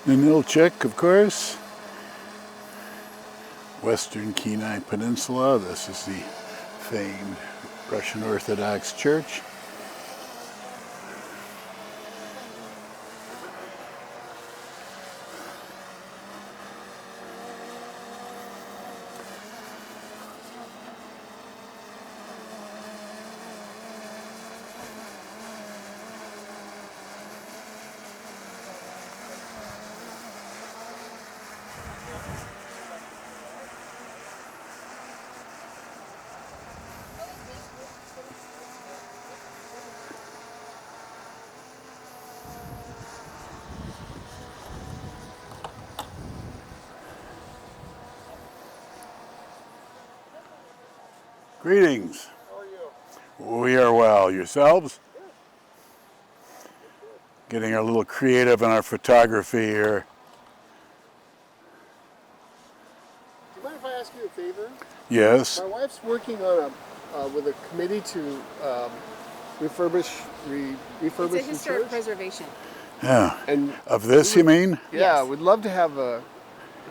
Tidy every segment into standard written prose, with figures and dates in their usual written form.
Ninilchik, of course. Western Kenai Peninsula. This is the famed Russian Orthodox Church. Greetings. How are you? We are well. Yourselves? Getting a little creative in our photography here. Do you mind if I ask you a favor? Yes. My wife's working on with a committee to refurbish It's a historic preservation. Yeah. And of this, you mean? Yeah, Yes. we'd love to have a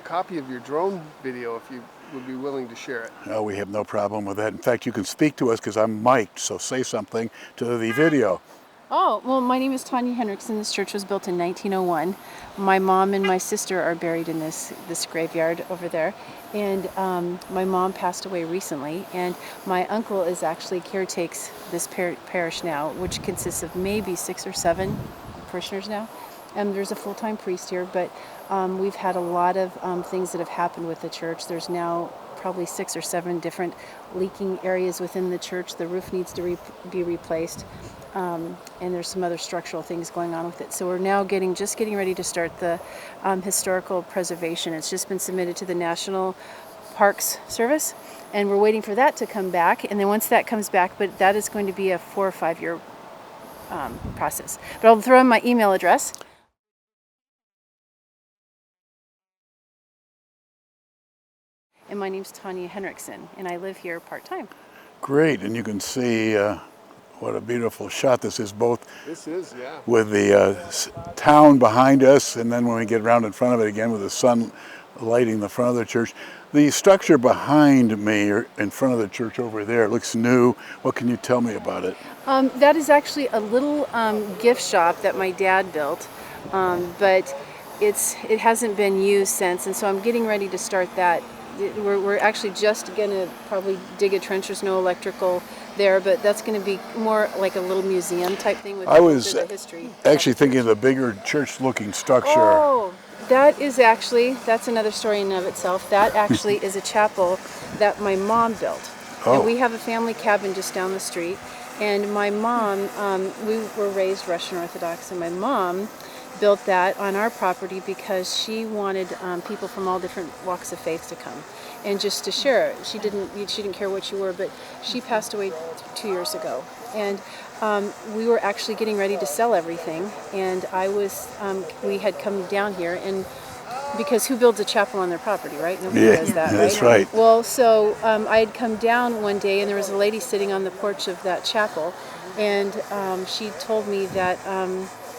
copy of your drone video if you would be willing to share it. No, we have no problem with that. In fact, you can speak to us because I'm mic'd, so say something to the video. Oh, well, my name is Tanya Henrikson. This church was built in 1901. My mom and my sister are buried in this graveyard over there. And my mom passed away recently. And my uncle is actually caretakes this parish now, which consists of maybe 6 or 7 parishioners now. And there's a full-time priest here, but we've had a lot of things that have happened with the church. There's now probably 6 or 7 different leaking areas within the church. The roof needs to be replaced. And there's some other structural things going on with it. So we're now just getting ready to start the historical preservation. It's just been submitted to the National Parks Service, and we're waiting for that to come back. And then once that comes back, but that is going to be a 4 or 5 year process. But I'll throw in my email address. And my name's Tanya Henrikson, and I live here part-time. Great, and you can see what a beautiful shot this is, both This is, yeah. with the town behind us, and then when we get around in front of it again with the sun lighting the front of the church. The structure behind me, or in front of the church over there, looks new. What can you tell me about it? That is actually a little gift shop that my dad built, but it hasn't been used since, and so I'm getting ready to start that. We're actually just going to probably dig a trench. There's no electrical there, but that's going to be more like a little museum type thing with the history. Actually thinking of the bigger church-looking structure. Oh, that's another story in and of itself. That actually is a chapel that my mom built. Oh. And we have a family cabin just down the street. And my mom, we were raised Russian Orthodox, and my mom built that on our property because she wanted people from all different walks of faith to come and just to share. She didn't care what you were, but she passed away 2 years ago, and we were actually getting ready to sell everything, and we had come down here, and because who builds a chapel on their property, right? Nobody does that, right? That's right. Well, so I had come down one day, and there was a lady sitting on the porch of that chapel, and she told me that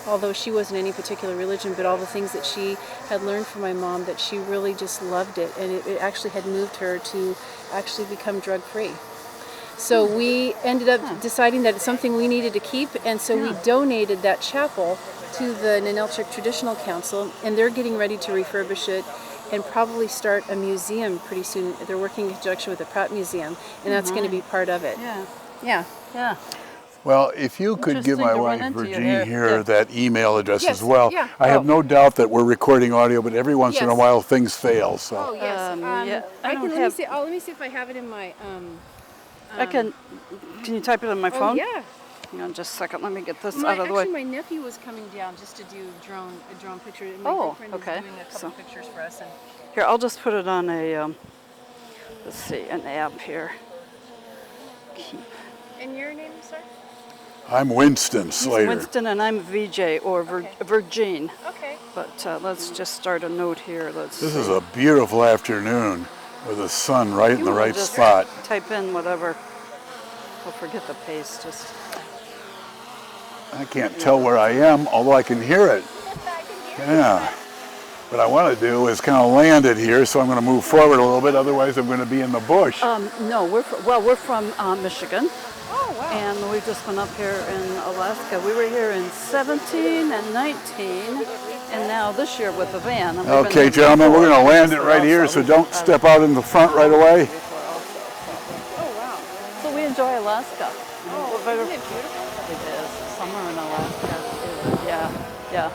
although she wasn't any particular religion, but all the things that she had learned from my mom, that she really just loved it, and it actually had moved her to actually become drug-free. So we ended up deciding that it's something we needed to keep, and so we donated that chapel to the Ninilchik Traditional Council, and they're getting ready to refurbish it and probably start a museum pretty soon. They're working in conjunction with the Pratt Museum, and that's going to be part of it. Yeah. Well, if you could give my wife Virginie here that email address as well. Yeah. I have no doubt that we're recording audio, but every once in a while things fail. So. Oh yes. Let me see if I have it in my. Can you type it on my phone? Yeah. Hang on just a second. Let me get this out of the way. Actually, my nephew was coming down just to do a drone picture. And my girlfriend is doing a couple pictures for us. And here, I'll just put it on a. Let's see, an app here. And your name, sir? I'm Winston Slater. Winston, and I'm VJ or Virgine. Okay. But let's just start a note here. This is a beautiful afternoon with the sun right in the right spot. Type in whatever. I'll forget the paste. Just. I can't tell where I am, although I can hear it. Yeah. what I want to do is kind of land it here, so I'm going to move forward a little bit. Otherwise, I'm going to be in the bush. No, we're from Michigan. Oh, wow. And we've just been up here in Alaska. We were here in 17 and 19, and now this year with the van. And we've been Okay, here gentlemen, we're before. going to land it right here, so don't step out in the front right away. Oh, wow. So we enjoy Alaska. Oh, isn't it beautiful? It is. Summer in Alaska is, yeah.